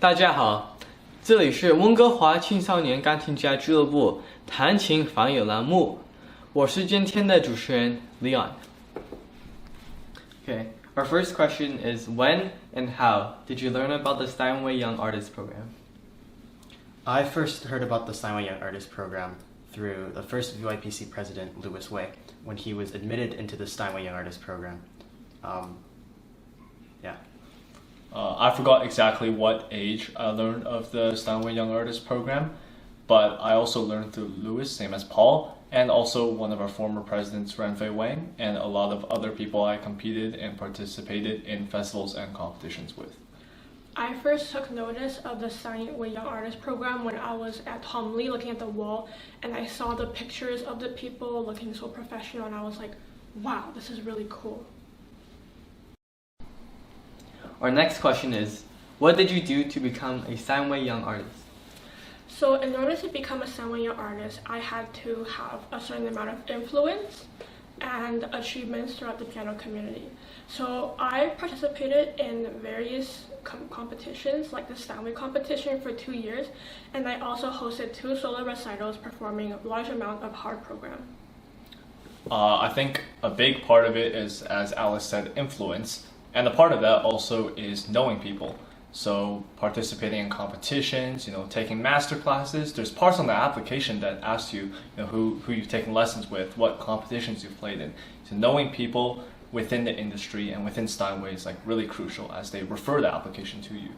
大家好，这里是温哥华青少年钢琴家俱乐部弹琴访友栏目，我是今天的主持人 Leon. Okay, our first question is when and how did you learn about the Steinway Young Artist Program? I first heard about the Steinway Young Artist Program through the first VYPC president, Louis Wei, when he was admitted into the Steinway Young Artist Program. I forgot exactly what age I learned of the Steinway Young Artist Program, but I also learned through Louis, same as Paul, and also one of our former presidents, Ranfei Wang, and a lot of other people I competed and participated in festivals and competitions with. I first took notice of the Steinway Young Artist Program when I was at Tom Lee looking at the wall, and I saw the pictures of the people looking so professional, and I was like, wow, this is really cool. Our next question is, what did you do to become a Steinway Young Artist? So in order to become a Steinway Young Artist, I had to have a certain amount of influence and achievements throughout the piano community. So I participated in various competitions, like the Steinway competition for 2 years, and I also hosted 2 solo recitals performing a large amount of hard program. I think a big part of it is, as Alice said, influence. And a part of that also is knowing people. So participating in competitions, taking master classes. There's parts on the application that asks you, who you've taken lessons with, what competitions you've played in. So knowing people within the industry and within Steinway is really crucial as they refer the application to you.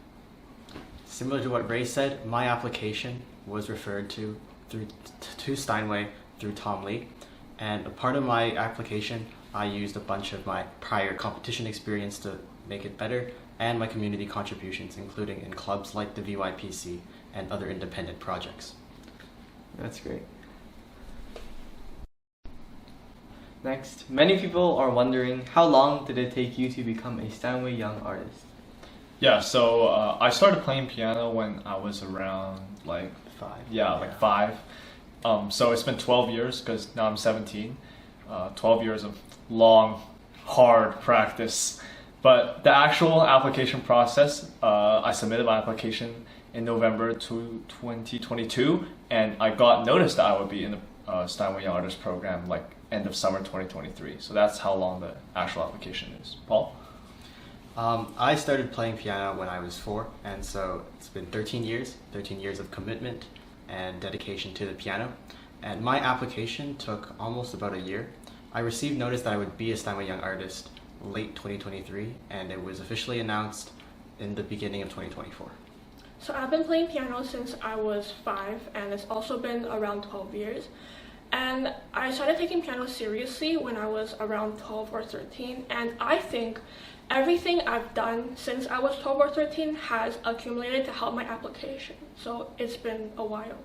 Similar to what Ray said, my application was referred to Steinway through Tom Lee. And a part of my application, I used a bunch of my prior competition experience to make it better, and my community contributions, including in clubs like the VYPC and other independent projects. That's great. Next, many people are wondering, how long did it take you to become a Steinway Young Artist? Yeah, so I started playing piano when I was around 5. Yeah, 5. So it's been 12 years because now I'm 17. 12 years of long, hard practice. But the actual application process, I submitted my application in November 2022, and I got notice that I would be in the Steinway Young Artist Program end of summer 2023. So that's how long the actual application is. Paul? I started playing piano when I was 4, and so it's been 13 years of commitment and dedication to the piano. And my application took almost about a year. I received notice that I would be a Steinway Young Artist late 2023, and it was officially announced in the beginning of 2024. So I've been playing piano since I was 5, and it's also been around 12 years. And I started taking piano seriously when I was around 12 or 13, and I think everything I've done since I was 12 or 13 has accumulated to help my application. So it's been a while.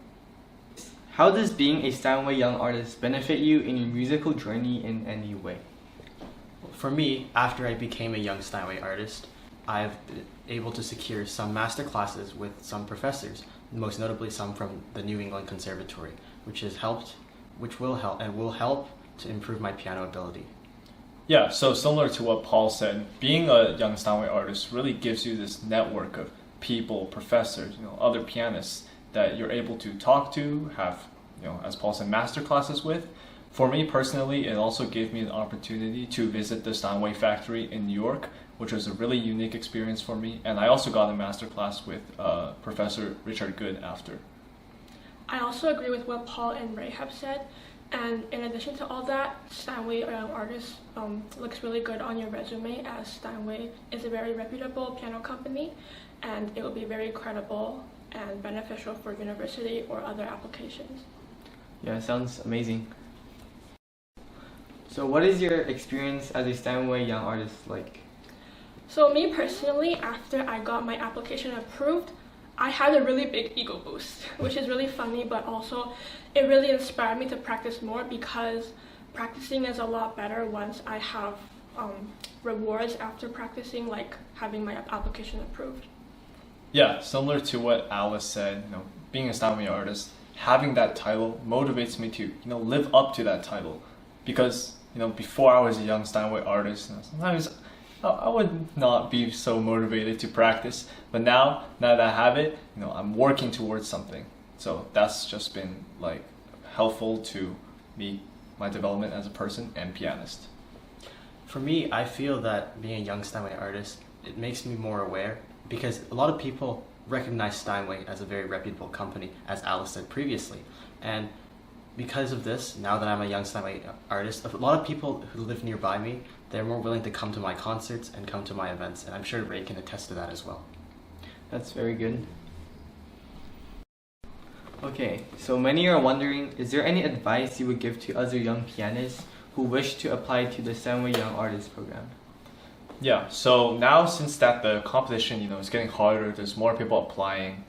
How does being a Steinway Young Artist benefit you in your musical journey in any way? For me, after I became a young Steinway artist, I've been able to secure some master classes with some professors, most notably some from the New England Conservatory, which will help to improve my piano ability. Yeah, so similar to what Paul said, being a young Steinway artist really gives you this network of people, professors, other pianists that you're able to talk to, have, as Paul said, master classes with. For me personally, it also gave me an opportunity to visit the Steinway factory in New York, which was a really unique experience for me. And I also got a master class with Professor Richard Good after. I also agree with what Paul and Ray have said. And in addition to all that, Steinway Young Artist looks really good on your resume, as Steinway is a very reputable piano company, and it will be very credible and beneficial for university or other applications. Yeah, it sounds amazing. So what is your experience as a Steinway Young Artist like? So me personally, after I got my application approved, I had a really big ego boost, which is really funny, but also it really inspired me to practice more, because practicing is a lot better once I have rewards after practicing, like having my application approved. Yeah, similar to what Alice said, being a Steinway artist, having that title motivates me to, live up to that title. Because, before I was a young Steinway artist, sometimes I would not be so motivated to practice. But now that I have it, I'm working towards something. So that's just been like helpful to me, my development as a person and pianist. For me, I feel that being a young Steinway artist, it makes me more aware because a lot of people recognize Steinway as a very reputable company, as Alice said previously. And because of this, now that I'm a young Steinway artist, a lot of people who live nearby me, they're more willing to come to my concerts and come to my events. And I'm sure Ray can attest to that as well. That's very good. Okay, so many are wondering, is there any advice you would give to other young pianists who wish to apply to the Steinway Young Artist Program? Yeah, so now since that the competition, is getting harder, there's more people applying,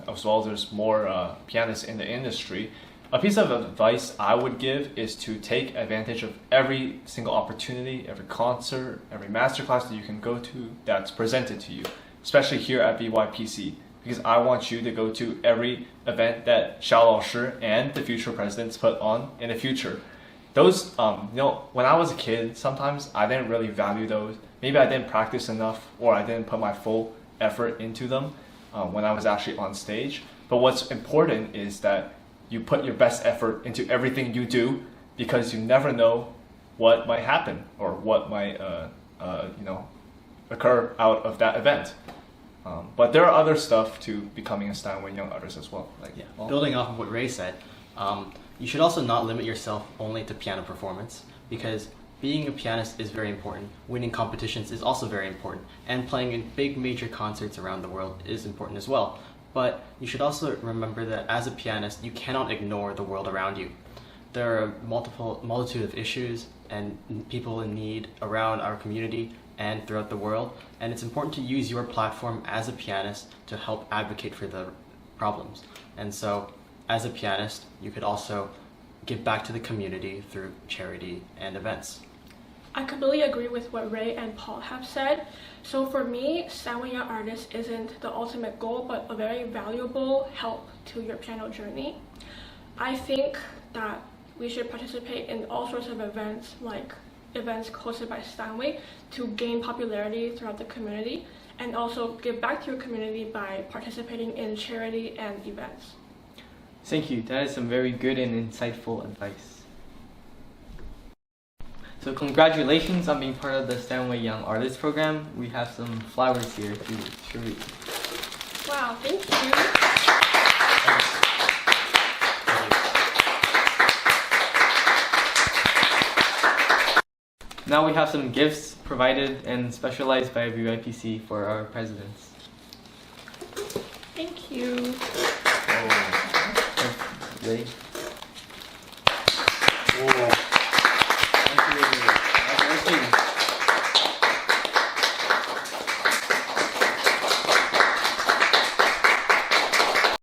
as well as there's more pianists in the industry. A piece of advice I would give is to take advantage of every single opportunity, every concert, every masterclass that you can go to that's presented to you, especially here at BYPC, because I want you to go to every event that Xiao Laoshi and the future presidents put on in the future. Those, when I was a kid, sometimes I didn't really value those. Maybe I didn't practice enough, or I didn't put my full effort into them when I was actually on stage. But what's important is that you put your best effort into everything you do, because you never know what might happen or what might occur out of that event. But there are other stuff to becoming a Steinway Young Artist as well. Building off of what Ray said, you should also not limit yourself only to piano performance, because being a pianist is very important. Winning competitions is also very important, and playing in big major concerts around the world is important as well. But you should also remember that as a pianist, you cannot ignore the world around you. There are a multitude of issues and people in need around our community and throughout the world, and it's important to use your platform as a pianist to help advocate for the problems. And so, as a pianist, you could also give back to the community through charity and events. I completely agree with what Ray and Paul have said. So for me, Steinway Young Artist isn't the ultimate goal, but a very valuable help to your piano journey. I think that we should participate in all sorts of events, like events hosted by Steinway, to gain popularity throughout the community, and also give back to your community by participating in charity and events. Thank you. That is some very good and insightful advice. So congratulations on being part of the Steinway Young Artist Program. We have some flowers here to read. Wow, thank you. Now we have some gifts provided and specialized by BYPC for our presidents. Thank you. Ready?